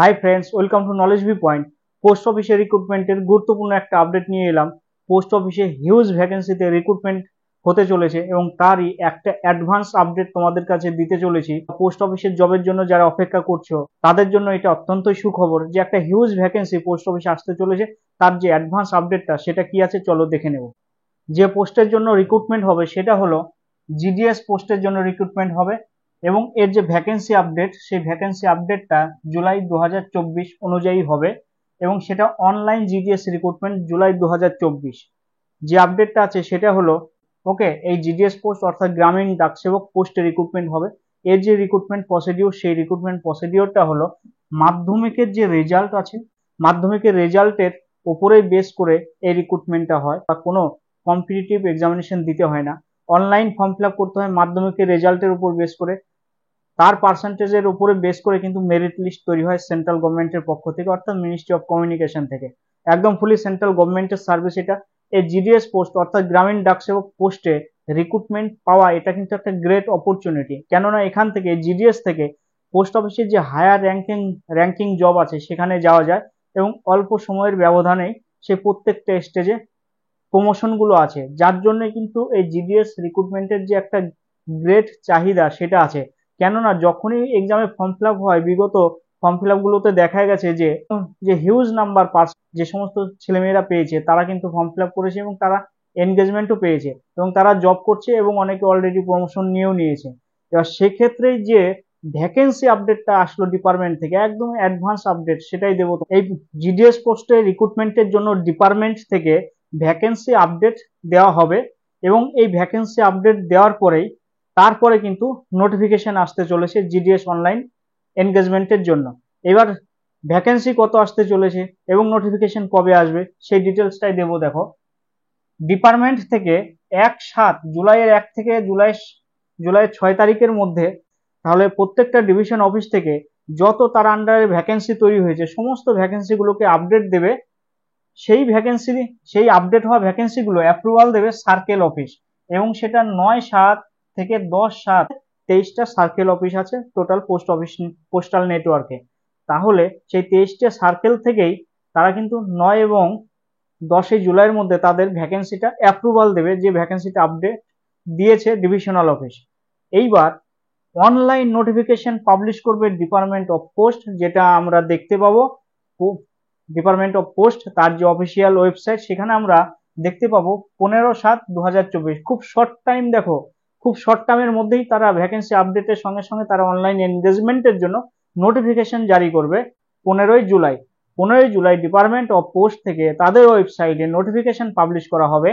Hi friends, welcome to knowledge V point. Post অফিসে রিক্রুটমেন্টের গুরুত্বপূর্ণ একটা আপডেট নিয়ে এলাম। পোস্ট অফিসে হিউজ ভ্যাকেন্সিতে রিক্রুটমেন্ট হতে চলেছে এবং তারই একটা অ্যাডভান্স আপডেট তোমাদের কাছে দিতে চলেছি। পোস্ট অফিসের জবের জন্য যারা অপেক্ষা করছো তাদের জন্য এটা অত্যন্তই সুখবর যে একটা হিউজ ভ্যাকেন্সি পোস্ট অফিসে আসতে চলেছে। তার যে অ্যাডভান্স আপডেটটা সেটা কি আছে চলো দেখে নেব। যে পোস্টের জন্য রিক্রুটমেন্ট হবে সেটা হলো জিডিএস পোস্টের জন্য রিক্রুটমেন্ট হবে এবং এর যে ভ্যাকেন্সি আপডেট সেই ভ্যাকেন্সি আপডেটটা জুলাই 2024 অনুযায়ী হবে এবং সেটা অনলাইন জিডিএস রিক্রুটমেন্ট জুলাই 2024। যে আপডেটটা আছে সেটা হলো ওকে, এই জিডিএস পোস্ট অর্থাৎ গ্রামীণ ডাকসেবক পোস্টে রিক্রুটমেন্ট হবে। এর যে রিক্রুটমেন্ট প্রসিডিউর সেই রিক্রুটমেন্ট প্রসিডিউরটা হলো মাধ্যমিকের যে রেজাল্ট আছে মাধ্যমিকের রেজাল্টের উপরেই বেস করে এই রিক্রুটমেন্টটা হয়, বা কোনো কম্পিটিটিভ এক্সামিনেশন দিতে হয় না। অনলাইন ফর্ম ফিল আপ করতে হয় মাধ্যমিকের রেজাল্টের উপর বেস করে, তার পার্সেন্টেজের উপরে বেস করে কিন্তু মেরিট লিস্ট তৈরি হয় সেন্ট্রাল গভর্নমেন্টের পক্ষ থেকে, অর্থাৎ মিনিস্ট্রি অফ কমিউনিকেশন থেকে। একদম ফুলি সেন্ট্রাল গভর্নমেন্টের সার্ভিস এটা। এই জিডিএস পোস্ট অর্থাৎ গ্রামীণ ডাকসেবক পোস্টে রিক্রুটমেন্ট পাওয়া এটা কিন্তু একটা গ্রেট অপরচুনিটি, কেননা এখান থেকে জিডিএস থেকে পোস্ট অফিসের যে হায়ার র্যাঙ্কিং জব আছে সেখানে যাওয়া যায় এবং অল্প সময়ের ব্যবধানেই সে প্রত্যেকটা স্টেজে প্রমোশন গুলো আছে, যার জন্য কিন্তু এই জিডিএস রিক্রুটমেন্টের যে একটা গ্রেট চাহিদা সেটা আছে। কেননা যখনই এক্সামে ফর্ম ফিল আপ হয় বিগত ফর্ম ফিল আপ গুলোতে দেখা গেছে যে হিউজ নাম্বার যে সমস্ত ছেলেমেয়েরা পেয়েছে তারা কিন্তু ফর্ম ফিল আপ করেছে এবং তারা এনগেজমেন্টও পেয়েছে এবং তারা জব করছে এবং অনেকে অলরেডি প্রমোশন নিয়েও নিয়েছে। এবার সেক্ষেত্রে যে ভ্যাকেন্সি আপডেটটা আসলো ডিপার্টমেন্ট থেকে একদম অ্যাডভান্স আপডেট সেটাই দেবো। এই জিডিএস পোস্টে রিক্রুটমেন্টের জন্য ডিপার্টমেন্ট থেকে ভ্যাকেন্সি আপডেট দেওয়া হবে এবং এই ভ্যাকেন্সি আপডেট দেওয়ার পরেই তারপরে কিন্তু নোটিফিকেশন আসতে চলেছে জিডিএস অনলাইন এনগেজমেন্টের জন্য। এবার ভ্যাকেন্সি কত আসতে চলেছে এবং নোটিফিকেশন কবে আসবে সেই ডিটেলসটাই দেবো। দেখো, ডিপার্টমেন্ট থেকে 1 থেকে জুলাই 6 তারিখের মধ্যে, তাহলে প্রত্যেকটা ডিভিশন অফিস থেকে যত তার আন্ডারে ভ্যাকেন্সি তৈরি হয়েছে সমস্ত ভ্যাকেন্সিগুলোকে আপডেট দেবে। সেই আপডেট হওয়া ভ্যাকেন্সিগুলো অ্যাপ্রুভাল দেবে সার্কেল অফিস এবং সেটা 9/7 থেকে 10/7, 23টা সার্কেল অফিস আছে টোটাল পোস্ট অফিস পোস্টাল নেটওয়ার্কে। তাহলে সেই 23টা সার্কেল থেকেই তারা কিন্তু 9 এবং 10 জুলাইয়ের মধ্যে তাদের ভ্যাকেন্সিটা অ্যাপ্রুভাল দেবে, যে ভ্যাকেন্সিটা আপডেট দিয়েছে ডিভিশনাল অফিস। এইবার অনলাইন নোটিফিকেশন পাবলিশ করবে ডিপার্টমেন্ট অফ পোস্ট, যেটা আমরা দেখতে পাবো ডিপার্টমেন্ট অফ পোস্ট তার যে অফিসিয়াল ওয়েবসাইট সেখানে আমরা দেখতে পাবো 15/7/2024। খুব শর্ট টাইম, দেখো খুব শর্ট টাইমের মধ্যেই তারা ভ্যাকেন্সি আপডেটের সঙ্গে সঙ্গে তারা অনলাইন এনগেজমেন্টের জন্য নোটিফিকেশন জারি করবে 15 July. 15 July department of post থেকে তাদের ওয়েবসাইটে নোটিফিকেশন পাবলিশ করা হবে।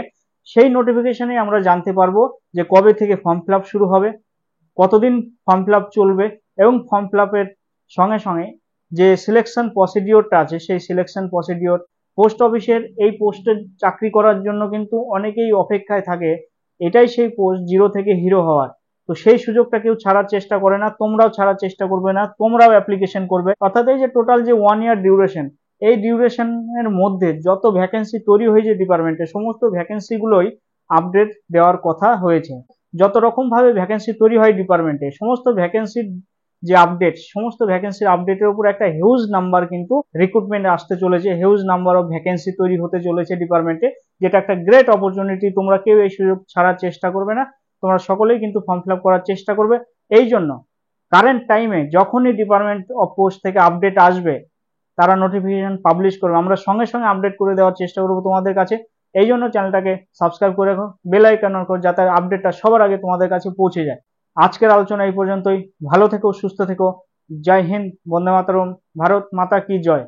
সেই নোটিফিকেশনে আমরা জানতে পারবো যে কবে থেকে ফর্ম ফিল আপ শুরু হবে, কতদিন ফর্ম ফিল আপ চলবে এবং ফর্ম ফিল আপের সঙ্গে সঙ্গে যে সিলেকশন প্রসিডিওরটা আছে সেই সিলেকশন প্রসিডিওর। পোস্ট অফিসের এই পোস্টে চাকরি করার জন্য কিন্তু অনেকেই অপেক্ষায় থাকে, এটাই সেই পোস্ট জিরো থেকে হিরো হওয়ার। তো সেই সুযোগটা কেউ ছাড়ার চেষ্টা করে না, তোমরাও ছাড়ার চেষ্টা করবে না, তোমরাও অ্যাপ্লিকেশন করবে। অর্থাৎ এই যে টোটাল যে 1 ইয়ার ডিউরেশন, এই ডিউরেশনের মধ্যে যত ভ্যাকেন্সি তৈরি হয়েছে ডিপার্টমেন্টে সমস্ত ভ্যাকেন্সিগুলোই আপডেট দেওয়ার কথা হয়েছে। যত রকম ভাবে ভ্যাকেন্সি তৈরি হয় ডিপার্টমেন্টে সমস্ত ভ্যাকেন্সির যে আপডেট, সমস্ত ভ্যাকেন্সির আপডেটের উপর একটা হিউজ নাম্বার কিন্তু রিক্রুটমেন্ট আসতে চলেছে, হিউজ নাম্বার অফ ভ্যাকেন্সি তৈরি হতে চলেছে ডিপার্টমেন্টে, যেটা একটা গ্রেট অপরচুনিটি। তোমরা কেউ এই সুযোগ ছাড়ার চেষ্টা করবে না, তোমরা সকলেই কিন্তু ফর্ম ফিল আপ করার চেষ্টা করবে। এই জন্য কারেন্ট টাইমে যখনই ডিপার্টমেন্ট অফ পোস্ট থেকে আপডেট আসবে তারা নোটিফিকেশন পাবলিশ করবে, আমরা সঙ্গে সঙ্গে আপডেট করে দেওয়ার চেষ্টা করবো তোমাদের কাছে। এই জন্য চ্যানেলটাকে সাবস্ক্রাইব করে রাখো, বেল আইকন অন করো, যাতে আপডেটটা সবার আগে তোমাদের কাছে পৌঁছে যায়। আজকের আলোচনা এই পর্যন্তই। ভালো থেকো, সুস্থ থেকো। জয় হিন্দ, বন্দে মাতরম, ভারত মাতা কি জয়।